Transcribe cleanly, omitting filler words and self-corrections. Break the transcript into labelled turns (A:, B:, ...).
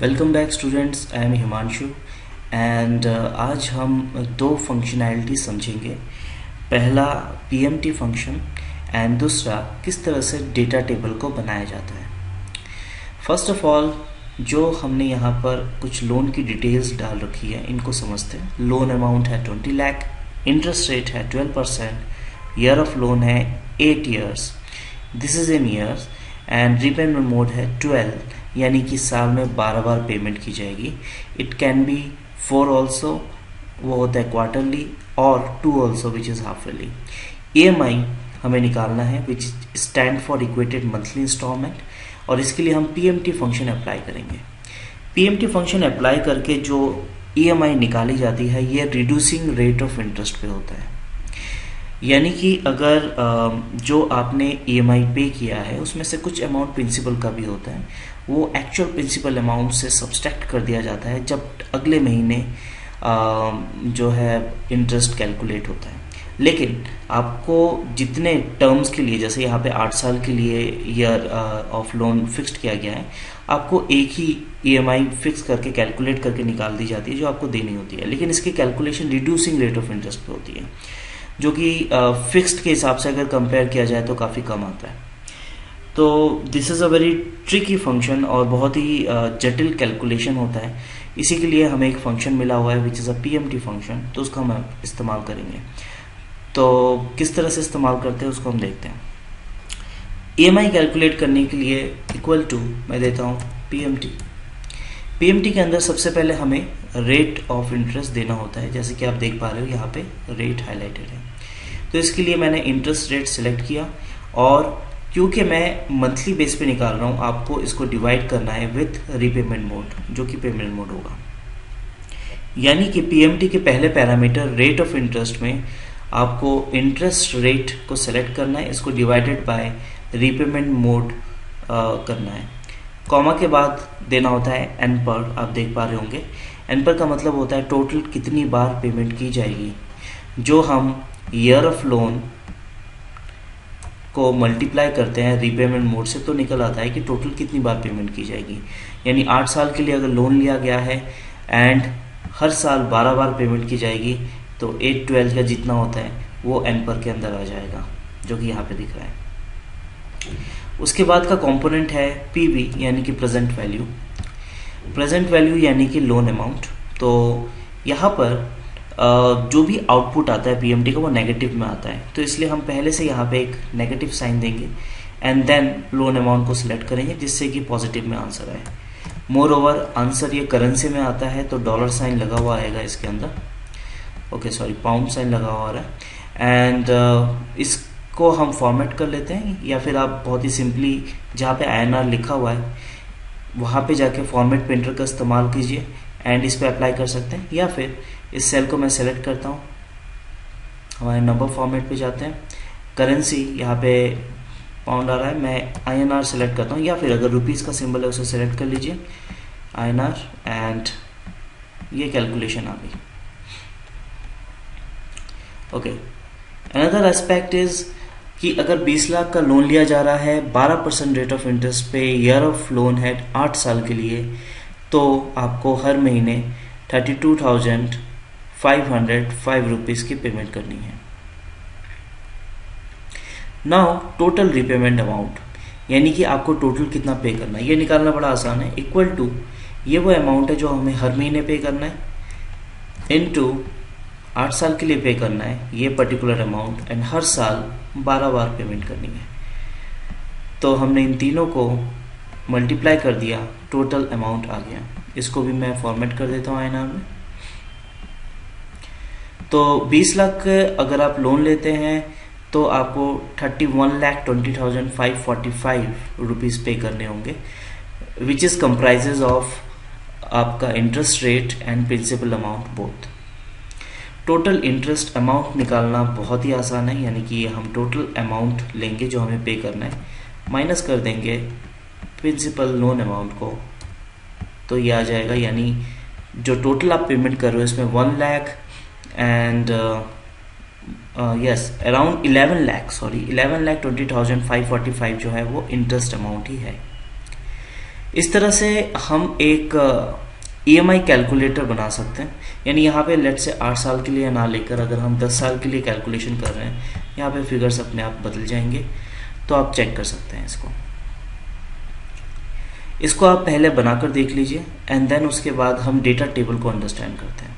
A: Welcome back students, I am Himanshu and आज हम दो फंक्शनैलिटी समझेंगे। पहला पीएमटी फंक्शन एंड दूसरा किस तरह से डेटा टेबल को बनाया जाता है। फर्स्ट ऑफ ऑल जो हमने यहाँ पर कुछ लोन की डिटेल्स डाल रखी है इनको समझते हैं। लोन अमाउंट है 20 लाख, इंटरेस्ट रेट है 12%, ईयर ऑफ लोन है 8 years, this is in years and repayment mode है 12, यानी कि साल में 12 बार पेमेंट की जाएगी। इट कैन बी 4 ऑल्सो, वो होता है क्वार्टरली, और 2 also which is half yearly. EMI हमें निकालना है which stand for equated monthly instalment, और इसके लिए हम PMT फंक्शन अप्लाई करेंगे। PMT फंक्शन अप्लाई करके जो EMI निकाली जाती है ये रिड्यूसिंग रेट ऑफ इंटरेस्ट पे होता है, यानी कि अगर जो आपने EMI पे किया है उसमें से कुछ अमाउंट प्रिंसिपल का भी होता है, वो एक्चुअल प्रिंसिपल अमाउंट से सब्सट्रैक्ट कर दिया जाता है जब अगले महीने जो है इंटरेस्ट कैलकुलेट होता है। लेकिन आपको जितने टर्म्स के लिए, जैसे यहाँ पे 8 साल के लिए ईयर ऑफ लोन फिक्स्ड किया गया है, आपको एक ही EMI फिक्स करके कैलकुलेट करके निकाल दी जाती है जो आपको देनी होती है। लेकिन इसकी calculation reducing rate of interest पे होती है, जो कि फिक्स्ड के हिसाब से अगर कंपेयर किया जाए तो काफ़ी कम आता है। तो this is a very tricky function और बहुत ही जटिल कैलकुलेशन होता है। इसी के लिए हमें एक फंक्शन मिला हुआ है which is a PMT function, तो उसका हम इस्तेमाल करेंगे। तो किस तरह से इस्तेमाल करते हैं उसको हम देखते हैं। EMI कैलकुलेट करने के लिए इक्वल टू मैं देता हूँ PMT के अंदर सबसे पहले हमें रेट ऑफ इंटरेस्ट देना होता है, जैसे कि आप देख पा रहे हो यहाँ पे रेट हाईलाइटेड है। तो इसके लिए मैंने इंटरेस्ट रेट सिलेक्ट किया, और क्योंकि मैं मंथली बेस पे निकाल रहा हूँ आपको इसको डिवाइड करना है विथ रीपेमेंट मोड, जो कि पेमेंट मोड होगा। यानी कि PMT के पहले पैरामीटर रेट ऑफ इंटरेस्ट में आपको इंटरेस्ट रेट को सेलेक्ट करना है, इसको डिवाइडेड बाय रीपेमेंट मोड करना है। कॉमा के बाद देना होता है एन पर, आप देख पा रहे होंगे। एन पर का मतलब होता है टोटल कितनी बार पेमेंट की जाएगी। जो हम ईयर ऑफ लोन को मल्टीप्लाई करते हैं रीपेमेंट मोड से तो निकल आता है कि टोटल कितनी बार पेमेंट की जाएगी। यानी 8 साल के लिए अगर लोन लिया गया है एंड हर साल 12 बार पेमेंट की जाएगी, तो 8/12 का जितना होता है वो एन पर के अंदर आ जाएगा, जो कि यहाँ पे दिख रहा है। उसके बाद का कंपोनेंट है PV, यानी कि प्रेजेंट वैल्यू। प्रेजेंट वैल्यू यानी कि लोन अमाउंट। तो यहाँ पर जो भी आउटपुट आता है PMT का वो नेगेटिव में आता है, तो इसलिए हम पहले से यहाँ पे एक नेगेटिव साइन देंगे एंड देन लोन अमाउंट को सिलेक्ट करेंगे, जिससे कि पॉजिटिव में आंसर आए। मोर ओवर आंसर ये करेंसी में आता है तो डॉलर साइन लगा हुआ आएगा इसके अंदर, ओके सॉरी पाउंड साइन लगा हुआ है। एंड इसको हम फॉर्मेट कर लेते हैं, या फिर आप बहुत ही सिंपली जहाँ पे INR लिखा हुआ है वहाँ पे जाके फॉर्मेट प्रिंटर का इस्तेमाल कीजिए एंड इस पर अप्लाई कर सकते हैं। या फिर इस सेल को मैं सेलेक्ट करता हूँ, हमारे नंबर फॉर्मेट पे जाते हैं, करेंसी यहाँ पे पाउंड आ रहा है, मैं INR सेलेक्ट करता हूँ, या फिर अगर रुपीज़ का सिंबल है उसे सेलेक्ट कर लीजिए INR, एंड ये कैलकुलेशन आ गई। ओके, अनदर एस्पेक्ट इज कि अगर 20 लाख का लोन लिया जा रहा है 12% रेट ऑफ इंटरेस्ट पे, ईयर ऑफ लोन है 8 साल के लिए, तो आपको हर महीने 32,505 रुपीज़ की पेमेंट करनी है। नाउ टोटल रीपेमेंट अमाउंट, यानी कि आपको टोटल कितना पे करना है ये निकालना बड़ा आसान है। इक्वल टू ये वो अमाउंट है जो हमें हर महीने पे करना है, इनटू 8 साल के लिए पे करना है ये पर्टिकुलर अमाउंट, एंड हर साल 12 बार पेमेंट करनी है। तो हमने इन तीनों को मल्टीप्लाई कर दिया, टोटल अमाउंट आ गया। इसको भी मैं फॉर्मेट कर देता हूँ INR में। तो 20 लाख अगर आप लोन लेते हैं तो आपको 31,20,545 रुपीज़ पे करने होंगे, विच इज़ कंप्राइजेज ऑफ आपका interest rate and principal amount both. Total interest amount निकालना बहुत ही आसान है, यानी कि हम टोटल अमाउंट लेंगे जो हमें पे करना है, माइनस कर देंगे प्रिंसिपल लोन अमाउंट को, तो ये आ जाएगा। यानी जो टोटल आप पेमेंट कर रहे हो इसमें 1 लाख एंड अराउंड 11,20,545 जो है वो इंटरेस्ट अमाउंट ही है। इस तरह से हम एक ईएमआई कैलकुलेटर बना सकते हैं। यानी यहाँ पे लेट से 8 साल के लिए ना लेकर अगर हम 10 साल के लिए कैलकुलेशन कर रहे हैं, यहाँ पे फिगर्स अपने आप बदल जाएंगे। तो आप चेक कर सकते हैं इसको आप पहले बनाकर देख लीजिए एंड देन उसके बाद हम डेटा टेबल को अंडरस्टैंड करते हैं।